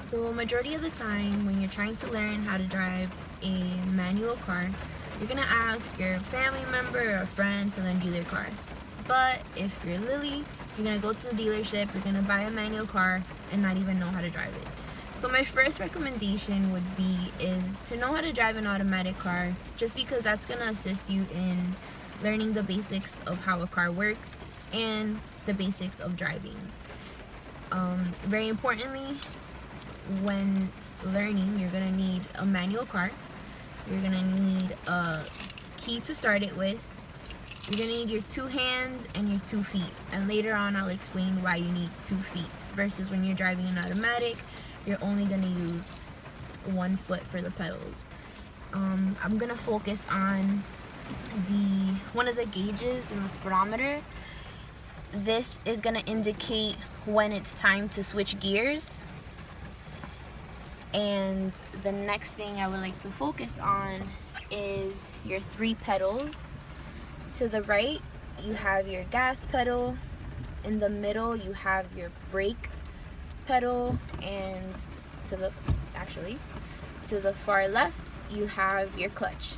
So majority of the time when you're trying to learn how to drive a manual car, you're gonna ask your family member or a friend to lend you their car. But if you're Lily, you're gonna go to the dealership, you're gonna buy a manual car and not even know how to drive it. So my first recommendation would be is to know how to drive an automatic car, just because that's gonna assist you in learning the basics of how a car works and the basics of driving. Very importantly, when learning, you're gonna need a manual car. You're gonna need a key to start it with. You're gonna need your 2 hands and your 2 feet. And later on, I'll explain why you need 2 feet versus when you're driving an automatic, you're only gonna use 1 foot for the pedals. I'm gonna focus on one of the gauges in the speedometer. This is gonna indicate when it's time to switch gears. And the next thing I would like to focus on is your 3 pedals. To the right, you have your gas pedal. In the middle, you have your brake pedal. And to the far left, you have your clutch.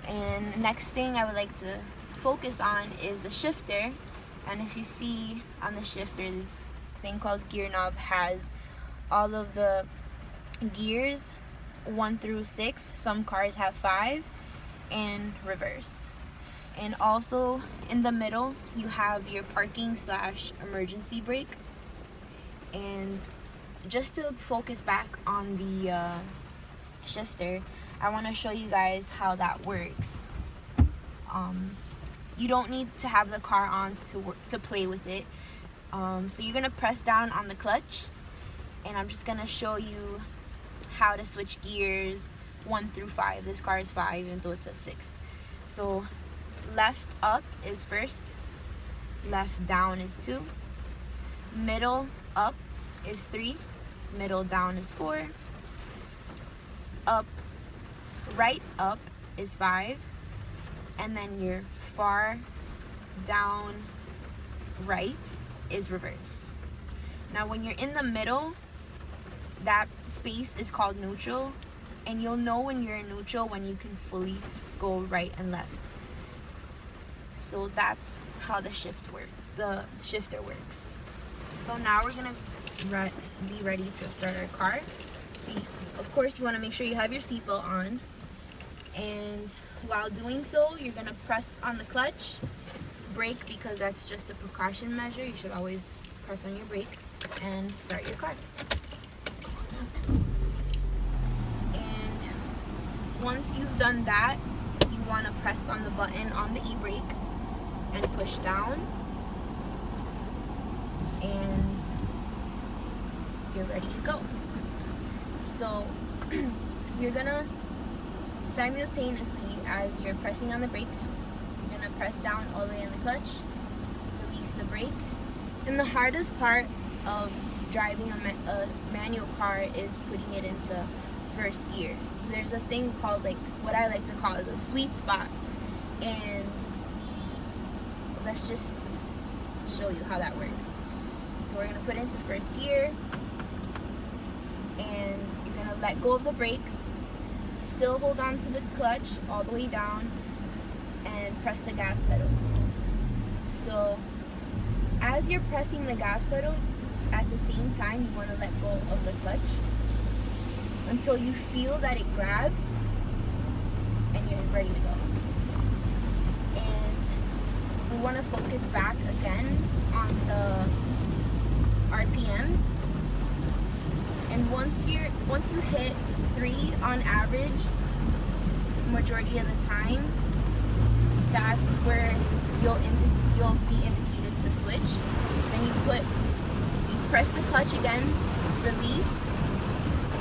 And next thing I would like to focus on is the shifter. And if you see on the shifter, this thing called gear knob has all of the gears 1 through 6. Some cars have 5, and reverse. And also in the middle you have your parking / emergency brake. And just to focus back on the shifter, I want to show you guys how that works. You don't need to have the car on to play with it. So you're gonna press down on the clutch, and I'm just gonna show you how to switch gears 1 through 5. This car is 5 even though it's a 6. So left up is first, left down is 2, middle up is 3, middle down is 4, up, right up is 5, and then your far down right is reverse. Now when you're in the middle, that space is called neutral, and you'll know when you're in neutral when you can fully go right and left. So that's how the shifter works. So now we're gonna be ready to start our car. So of course you want to make sure you have your seatbelt on, and while doing so, you're gonna press on the clutch, brake because that's just a precaution measure. You should always press on your brake and start your car. And once you've done that, you want to press on the button on the e-brake and push down, and you're ready to go. So you're gonna simultaneously, as you're pressing on the brake, you're gonna press down all the way on the clutch, release the brake. And the hardest part of driving a manual car is putting it into first gear. There's a thing called, what I like to call is a sweet spot, and let's just show you how that works. So we're gonna put it into first gear, and you're gonna let go of the brake, still hold on to the clutch all the way down, and press the gas pedal. So as you're pressing the gas pedal, at the same time you want to let go of the clutch until you feel that it grabs and you're ready to go. And we want to focus back again on the RPMs. And once you hit 3 on average, majority of the time, that's where you'll be indicated to switch. Then you press the clutch again, release,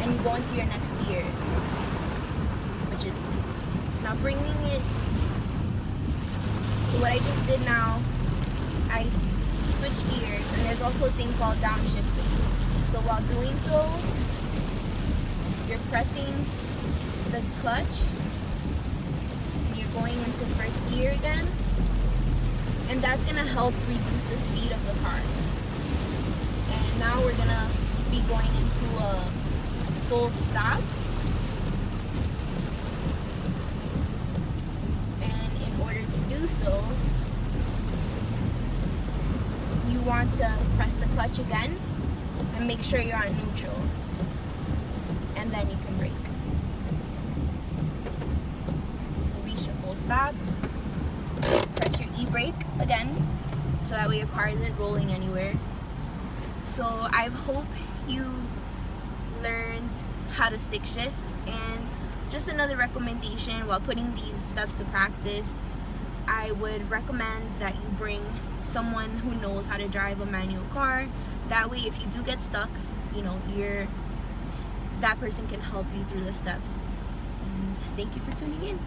and you go into your next gear, which is 2. Now bringing it to what I just did now, I switched gears, and there's also a thing called downshifting. So while doing so, you're pressing the clutch, and you're going into first gear again, and that's gonna help reduce the speed of the car. And now we're gonna be going into a full stop. And in order to do so, you want to press the clutch again and make sure you're on neutral. And then you can brake. You reach a full stop. Press your e-brake again, so that way your car isn't rolling anywhere. So I hope you've learned how to stick shift, and just another recommendation while putting these steps to practice, I would recommend that you bring someone who knows how to drive a manual car. That way if you do get stuck, that person can help you through the steps. And thank you for tuning in.